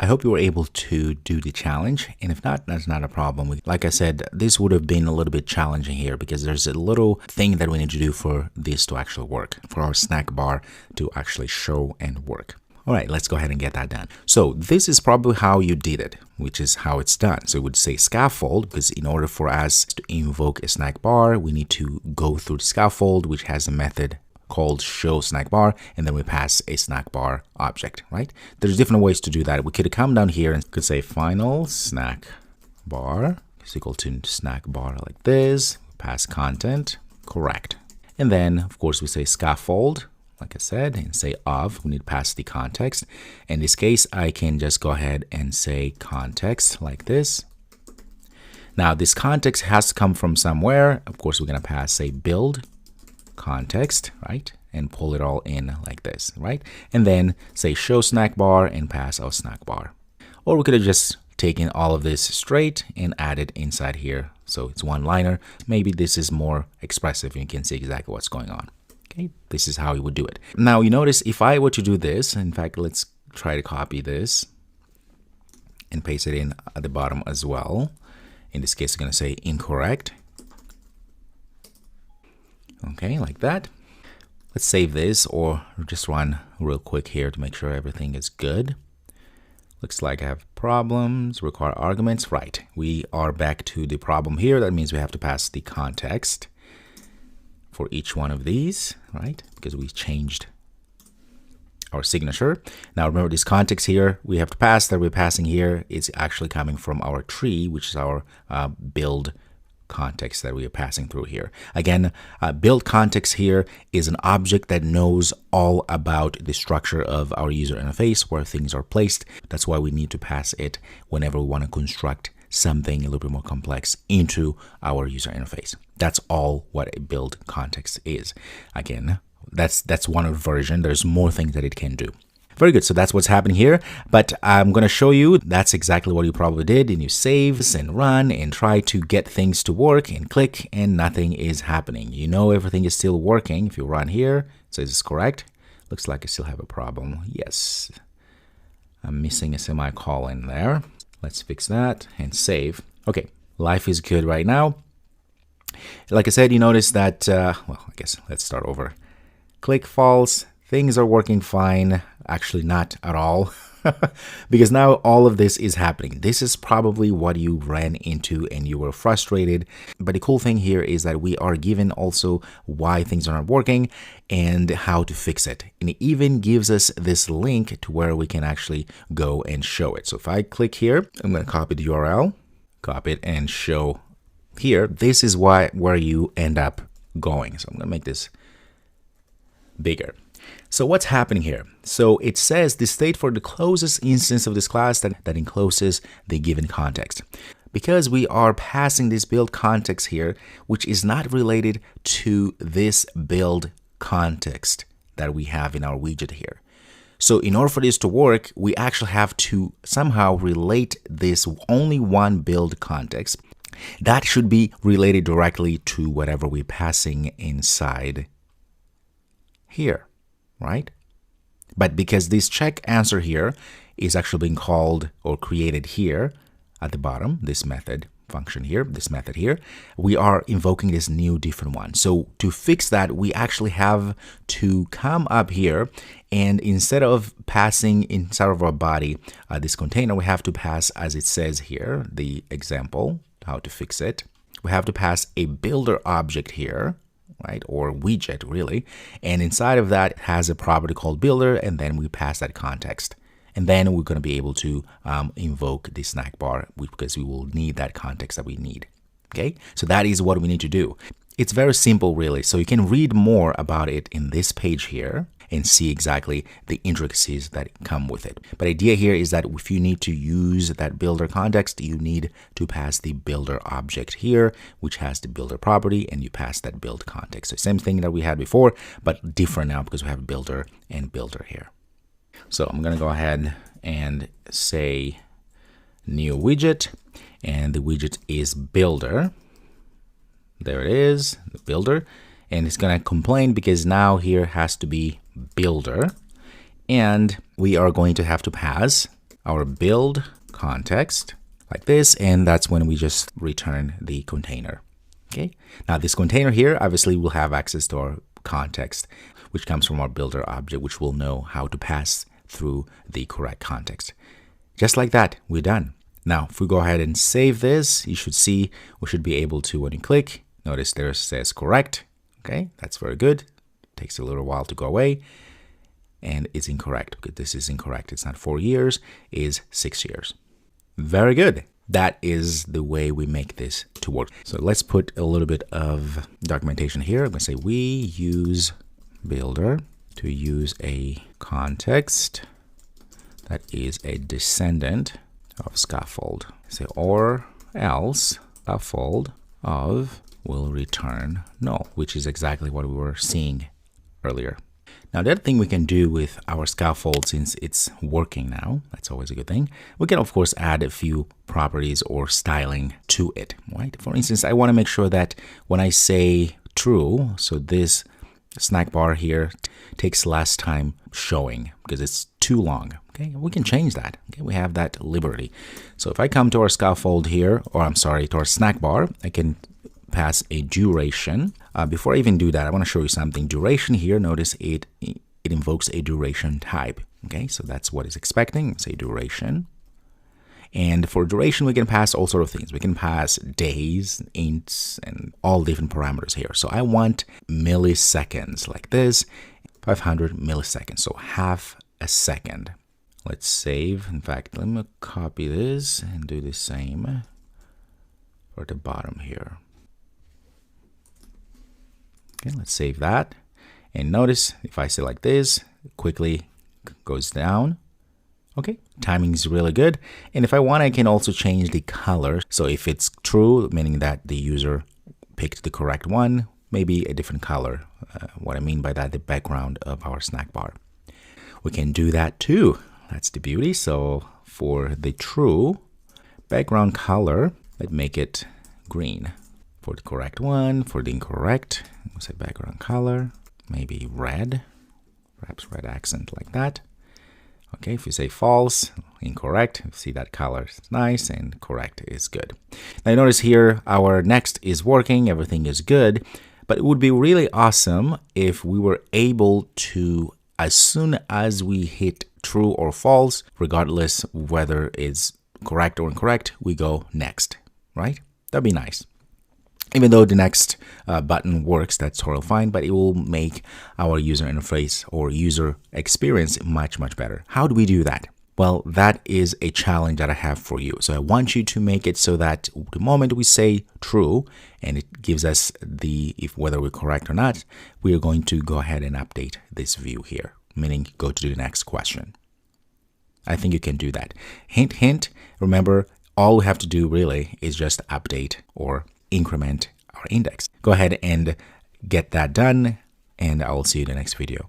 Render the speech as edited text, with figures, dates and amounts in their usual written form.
I hope you were able to do the challenge, and if not, that's not a problem. Like I said, this would have been a little bit challenging here because there's a little thing that we need to do for this to actually work, for our snack bar to actually show and work. All right, let's go ahead and get that done. So this is probably how you did it, which is how it's done. So it would say scaffold, because in order for us to invoke a snack bar, we need to go through the scaffold, which has a method called show snack bar, and then we pass a snack bar object, right? There's different ways to do that. We could come down here and could say final snack bar is equal to snack bar like this, pass content, correct. And then of course we say scaffold, like I said, and say of, we need to pass the context. In this case, I can just go ahead and say context like this. Now this context has to come from somewhere. Of course, we're gonna pass say build context, right? And pull it all in like this, right? And then say show snack bar and pass our snack bar. Or we could have just taken all of this straight and added inside here. So it's one liner. Maybe this is more expressive and you can see exactly what's going on. Okay, this is how you would do it. Now you notice if I were to do this, in fact, let's try to copy this and paste it in at the bottom as well. In this case, I'm going to say incorrect. Okay, like that. Let's save this or just run real quick here to make sure everything is good. Looks like I have problems, require arguments. Right, we are back to the problem here. That means we have to pass the context for each one of these, right? Because we changed our signature. Now remember this context here, we have to pass that we're passing here is actually coming from our tree, which is our build context that we are passing through here. Again, build context here is an object that knows all about the structure of our user interface, where things are placed. That's why we need to pass it whenever we want to construct something a little bit more complex into our user interface. That's all what a build context is. Again, that's one version. There's more things that it can do. Very good. So that's what's happening here. But I'm going to show you that's exactly what you probably did. And you save and run and try to get things to work and click and nothing is happening. You know everything is still working. If you run here, it says it's correct. Looks like I still have a problem. Yes. I'm missing a semicolon there. Let's fix that and save. Okay. Life is good right now. Like I said, you notice that, well, I guess let's start over. Click false. Things are working fine. Actually, not at all, because now all of this is happening. This is probably what you ran into and you were frustrated. But the cool thing here is that we are given also why things are not working and how to fix it. And it even gives us this link to where we can actually go and show it. So if I click here, I'm going to copy the URL, copy it and show here. This is where you end up going. So I'm going to make this bigger. So what's happening here? So it says the state for the closest instance of this class that encloses the given context. Because we are passing this build context here, which is not related to this build context that we have in our widget here. So in order for this to work, we actually have to somehow relate this only one build context. That should be related directly to whatever we're passing inside here. Right? But because this check answer here is actually being called or created here at the bottom, this method function here, this method here, we are invoking this new different one. So to fix that, we actually have to come up here and instead of passing inside of our body this container, we have to pass, as it says here, the example, how to fix it. We have to pass a builder object here, right? Or widget really. And inside of that it has a property called builder, and then we pass that context. And then we're going to be able to invoke the snack bar because we will need that context that we need. Okay, so that is what we need to do. It's very simple really. So you can read more about it in this page here and see exactly the intricacies that come with it. But the idea here is that if you need to use that builder context, you need to pass the builder object here, which has the builder property, and you pass that build context. So same thing that we had before, but different now because we have builder and builder here. So I'm going to go ahead and say new widget, and the widget is builder. There it is, the builder. And it's going to complain because now here has to be builder. And we are going to have to pass our build context like this, and that's when we just return the container. Okay, now this container here obviously will have access to our context, which comes from our builder object, which will know how to pass through the correct context. Just like that, we're done. Now, if we go ahead and save this, you should see we should be able to, when you click, notice there it says correct. Okay, that's very good. It takes a little while to go away. And it's incorrect because this is incorrect. It's not 4 years, it's 6 years. Very good. That is the way we make this to work. So let's put a little bit of documentation here. I'm going to say we use builder to use a context that is a descendant of scaffold. Say or else scaffold of will return null, which is exactly what we were seeing earlier. Now, the other thing we can do with our scaffold, since it's working now, that's always a good thing, we can, of course, add a few properties or styling to it, right? For instance, I want to make sure that when I say true, so this snack bar here takes less time showing because it's too long. Okay, we can change that. Okay, we have that liberty. So if I come to our scaffold here, or I'm sorry, to our snack bar, I can pass a duration. Before I even do that, I want to show you something. Duration here, notice it invokes a duration type. Okay, so that's what it's expecting. Say duration. And for duration, we can pass all sort of things. We can pass days, ints, and all different parameters here. So I want milliseconds like this, 500 milliseconds, so half a second. Let's save. In fact, let me copy this and do the same for the bottom here. Okay, let's save that. And notice if I select this, it quickly goes down. Okay, timing is really good. And if I want, I can also change the color. So if it's true, meaning that the user picked the correct one, maybe a different color. What I mean by that, the background of our snack bar. We can do that too. That's the beauty. So for the true background color, let's make it green. For the correct one, for the incorrect, we'll say background color, maybe red, perhaps red accent like that. Okay, if you say false, incorrect, see that color is nice, and correct is good. Now you notice here our next is working, everything is good, but it would be really awesome if we were able to, as soon as we hit true or false, regardless whether it's correct or incorrect, we go next, right? That'd be nice. Even though the next button works, that's totally fine, but it will make our user interface or user experience much, much better. How do we do that? Well, that is a challenge that I have for you. So I want you to make it so that the moment we say true, and it gives us if whether we're correct or not, we are going to go ahead and update this view here, meaning go to the next question. I think you can do that. Hint, hint, remember, all we have to do really is just update or increment our index. Go ahead and get that done, and I will see you in the next video.